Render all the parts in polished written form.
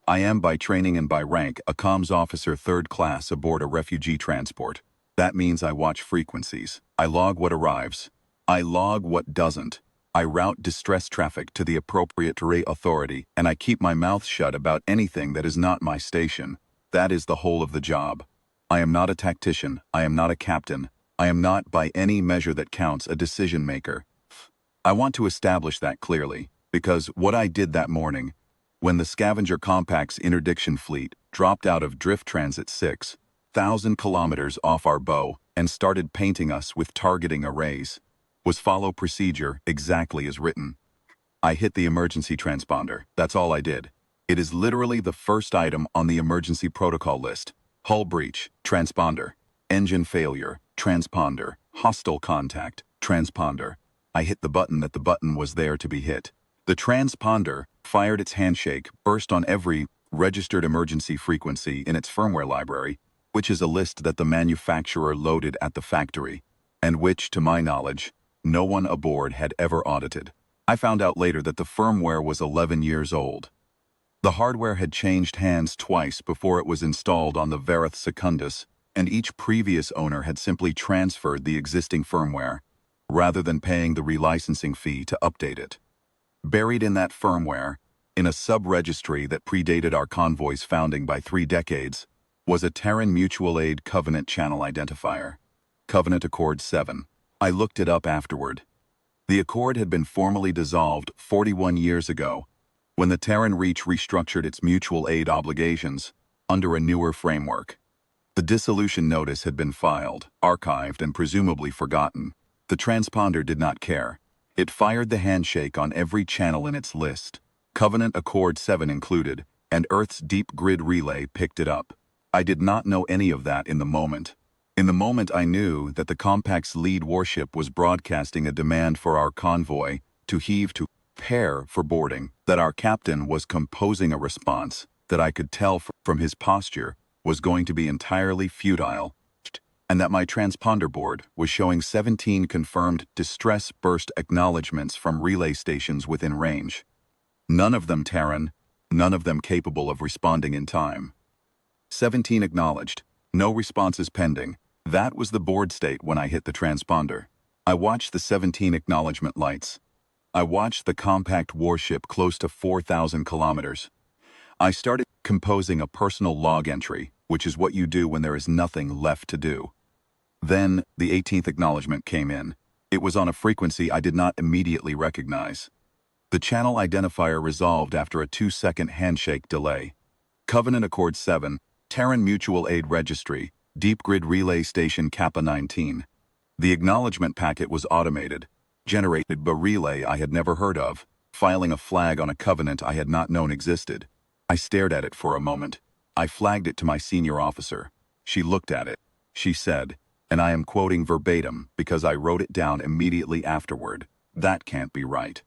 I am by training and by rank a comms officer 3rd class aboard a refugee transport. That means I watch frequencies. I log what arrives. I log what doesn't. I route distress traffic to the appropriate Terran authority, and I keep my mouth shut about anything that is not my station. That is the whole of the job. I am not a tactician. I am not a captain. I am not, by any measure that counts, a decision maker. I want to establish that clearly, because what I did that morning, when the Scavenger Compact's interdiction fleet dropped out of Drift Transit 6,000 kilometers off our bow and started painting us with targeting arrays, was follow procedure exactly as written. I hit the emergency transponder. That's all I did. It is literally the first item on the emergency protocol list. Hull breach, transponder. Engine failure, transponder. Hostile contact, transponder. I hit the button that the button was there to be hit. The transponder fired its handshake, burst on every registered emergency frequency in its firmware library, which is a list that the manufacturer loaded at the factory, and which, to my knowledge, no one aboard had ever audited. I found out later that the firmware was 11 years old. The hardware had changed hands twice before it was installed on the Verith Secundus, and each previous owner had simply transferred the existing firmware, rather than paying the relicensing fee to update it. Buried in that firmware, in a sub-registry that predated our convoy's founding by 3 decades, was a Terran Mutual Aid Covenant Channel Identifier. Covenant Accord 7. I looked it up afterward. The Accord had been formally dissolved 41 years ago, when the Terran Reach restructured its mutual aid obligations under a newer framework. The dissolution notice had been filed, archived, and presumably forgotten. The transponder did not care. It fired the handshake on every channel in its list. Covenant Accord 7 included, and Earth's deep grid relay picked it up. I did not know any of that in the moment. In the moment I knew that the Compact's lead warship was broadcasting a demand for our convoy to heave to prepare for boarding, that our captain was composing a response that I could tell from his posture was going to be entirely futile, and that my transponder board was showing 17 confirmed distress burst acknowledgments from relay stations within range. None of them Terran, none of them capable of responding in time. 17 acknowledged, no responses pending. That was the board state when I hit the transponder. I watched the 17 acknowledgement lights. I watched the compact warship close to 4,000 kilometers. I started composing a personal log entry, which is what you do when there is nothing left to do. Then, the 18th acknowledgement came in. It was on a frequency I did not immediately recognize. The channel identifier resolved after a 2-second handshake delay. Covenant Accord 7, Terran Mutual Aid Registry, Deep Grid Relay Station Kappa 19. The acknowledgement packet was automated, generated by a relay I had never heard of, filing a flag on a covenant I had not known existed. I stared at it for a moment. I flagged it to my senior officer. She looked at it. She said, and I am quoting verbatim because I wrote it down immediately afterward, "That can't be right."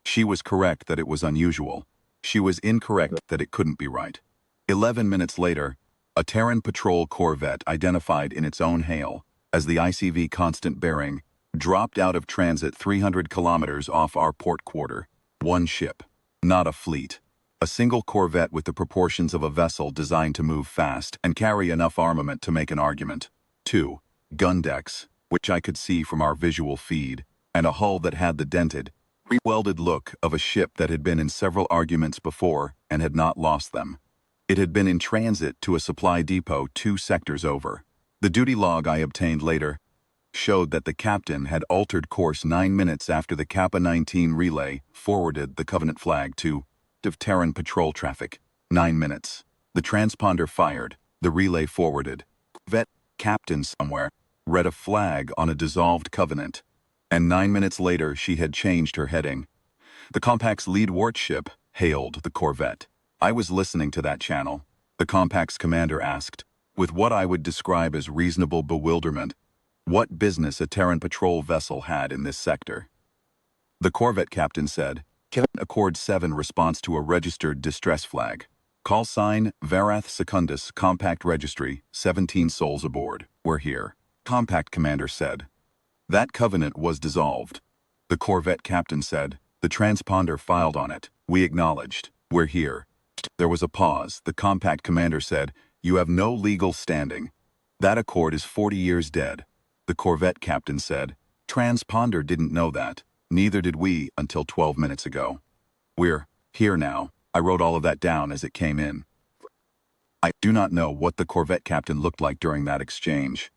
She was correct that it was unusual. She was incorrect that it couldn't be right. 11 minutes later, a Terran patrol corvette identified in its own hail as the ICV Constant Bearing dropped out of transit 300 kilometers off our port quarter. One ship, not a fleet. A single corvette with the proportions of a vessel designed to move fast and carry enough armament to make an argument. 2 gun decks, which I could see from our visual feed, and a hull that had the dented, re-welded look of a ship that had been in several arguments before and had not lost them. It had been in transit to a supply depot 2 sectors over. The duty log I obtained later showed that the captain had altered course 9 minutes after the Kappa 19 relay forwarded the Covenant flag to of Terran patrol traffic. 9 minutes. The transponder fired. The relay forwarded. Corvette captain somewhere read a flag on a dissolved Covenant, and 9 minutes later she had changed her heading. The Compact's lead warship hailed the corvette. I was listening to that channel. The Compact's commander asked, with what I would describe as reasonable bewilderment, what business a Terran patrol vessel had in this sector. The corvette captain said, Covenant Accord 7 response to a registered distress flag. Call sign, Verith Secundus, Compact Registry, 17 souls aboard. We're here. Compact commander said. That covenant was dissolved. The corvette captain said, the transponder filed on it. We acknowledged. We're here. There was a pause. The compact commander said, "You have no legal standing. That accord is 40 years dead." The corvette captain said, "Transponder didn't know that. Neither did we until 12 minutes ago. We're here now." I wrote all of that down as it came in. I do not know what the corvette captain looked like during that exchange,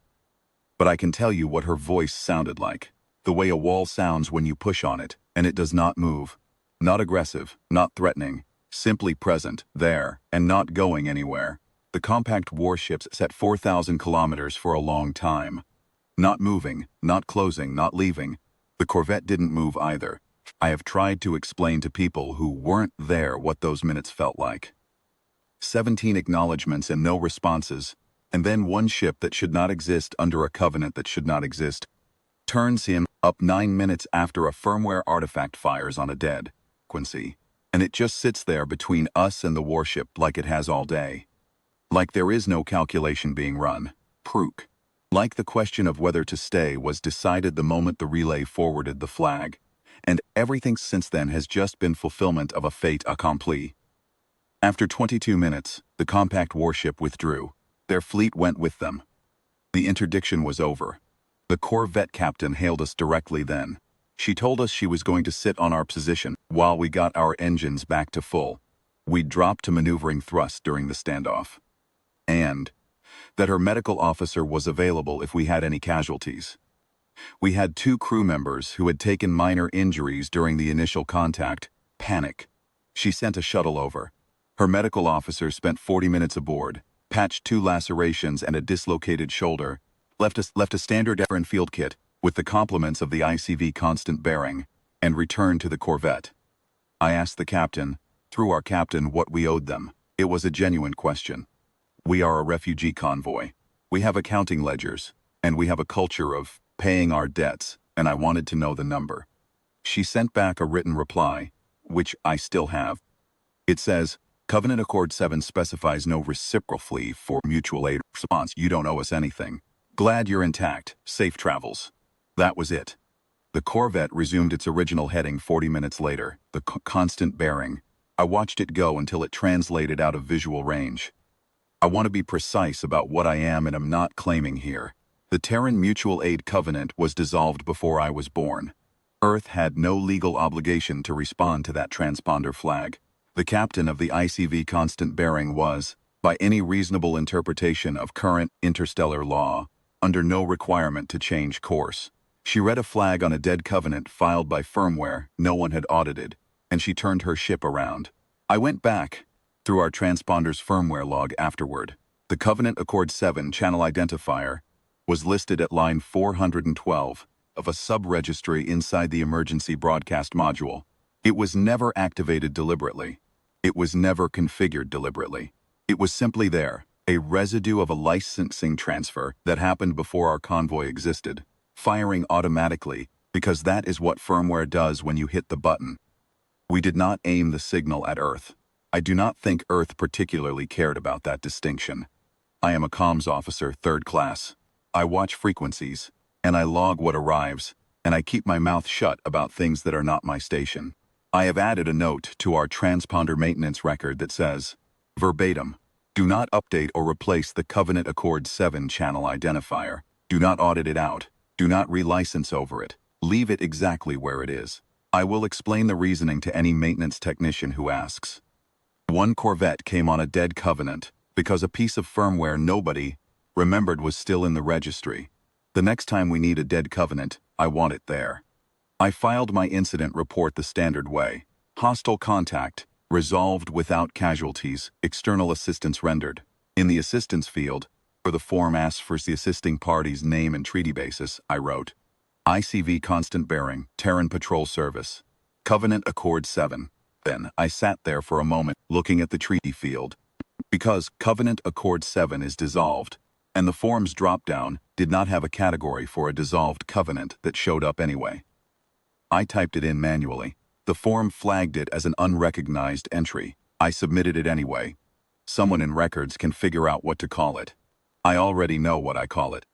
but I can tell you what her voice sounded like. The way a wall sounds when you push on it, and it does not move. Not aggressive, not threatening, simply present, there, and not going anywhere. The compact warships set 4,000 kilometers for a long time. Not moving, not closing, not leaving. The corvette didn't move either. I have tried to explain to people who weren't there what those minutes felt like. 17 acknowledgements and no responses, and then one ship that should not exist under a covenant that should not exist turns him up 9 minutes after a firmware artifact fires on a dead frequency, and it just sits there between us and the warship like it has all day. Like there is no calculation being run. Prook. Like the question of whether to stay was decided the moment the relay forwarded the flag, and everything since then has just been fulfillment of a fait accompli. After 22 minutes, the compact warship withdrew. Their fleet went with them. The interdiction was over. The corvette captain hailed us directly then. She told us she was going to sit on our position while we got our engines back to full. We'd drop to maneuvering thrust during the standoff. And that her medical officer was available if we had any casualties. We had 2 crew members who had taken minor injuries during the initial contact. Panic. She sent a shuttle over. Her medical officer spent 40 minutes aboard, patched 2 lacerations and a dislocated shoulder, left a standard Terran field kit with the complements of the ICV constant bearing, and returned to the corvette. I asked the captain, through our captain, what we owed them. It was a genuine question. We are a refugee convoy. We have accounting ledgers, and we have a culture of paying our debts, and I wanted to know the number. She sent back a written reply, which I still have. It says, "Covenant Accord 7 specifies no reciprocal fee for mutual aid response. You don't owe us anything. Glad you're intact. Safe travels." That was it. The corvette resumed its original heading 40 minutes later, the constant bearing. I watched it go until it translated out of visual range. I want to be precise about what I am and am not claiming here. The Terran Mutual Aid Covenant was dissolved before I was born. Earth had no legal obligation to respond to that transponder flag. The captain of the ICV constant bearing was, by any reasonable interpretation of current interstellar law, under no requirement to change course. She read a flag on a dead covenant filed by firmware no one had audited, and she turned her ship around. I went back through our transponder's firmware log afterward. The Covenant Accord 7 channel identifier was listed at line 412 of a sub-registry inside the emergency broadcast module. It was never activated deliberately. It was never configured deliberately. It was simply there, a residue of a licensing transfer that happened before our convoy existed, firing automatically because that is what firmware does when you hit the button. We did not aim the signal at Earth. I do not think Earth particularly cared about that distinction. I am a comms officer, 3rd class. I watch frequencies, and I log what arrives, and I keep my mouth shut about things that are not my station. I have added a note to our transponder maintenance record that says, verbatim, do not update or replace the Covenant Accord 7 channel identifier. Do not audit it out. Do not relicense over it. Leave it exactly where it is. I will explain the reasoning to any maintenance technician who asks. One corvette came on a dead covenant because a piece of firmware nobody remembered was still in the registry. The next time we need a dead covenant, I want it there. I filed my incident report the standard way. Hostile contact, resolved without casualties, external assistance rendered. In the assistance field, where the form asks for the assisting party's name and treaty basis, I wrote, ICV constant bearing, Terran Patrol Service, Covenant Accord 7. Then I sat there for a moment looking at the treaty field. Because Covenant Accord 7 is dissolved, and the form's drop-down did not have a category for a dissolved covenant that showed up anyway. I typed it in manually. The form flagged it as an unrecognized entry. I submitted it anyway. Someone in records can figure out what to call it. I already know what I call it.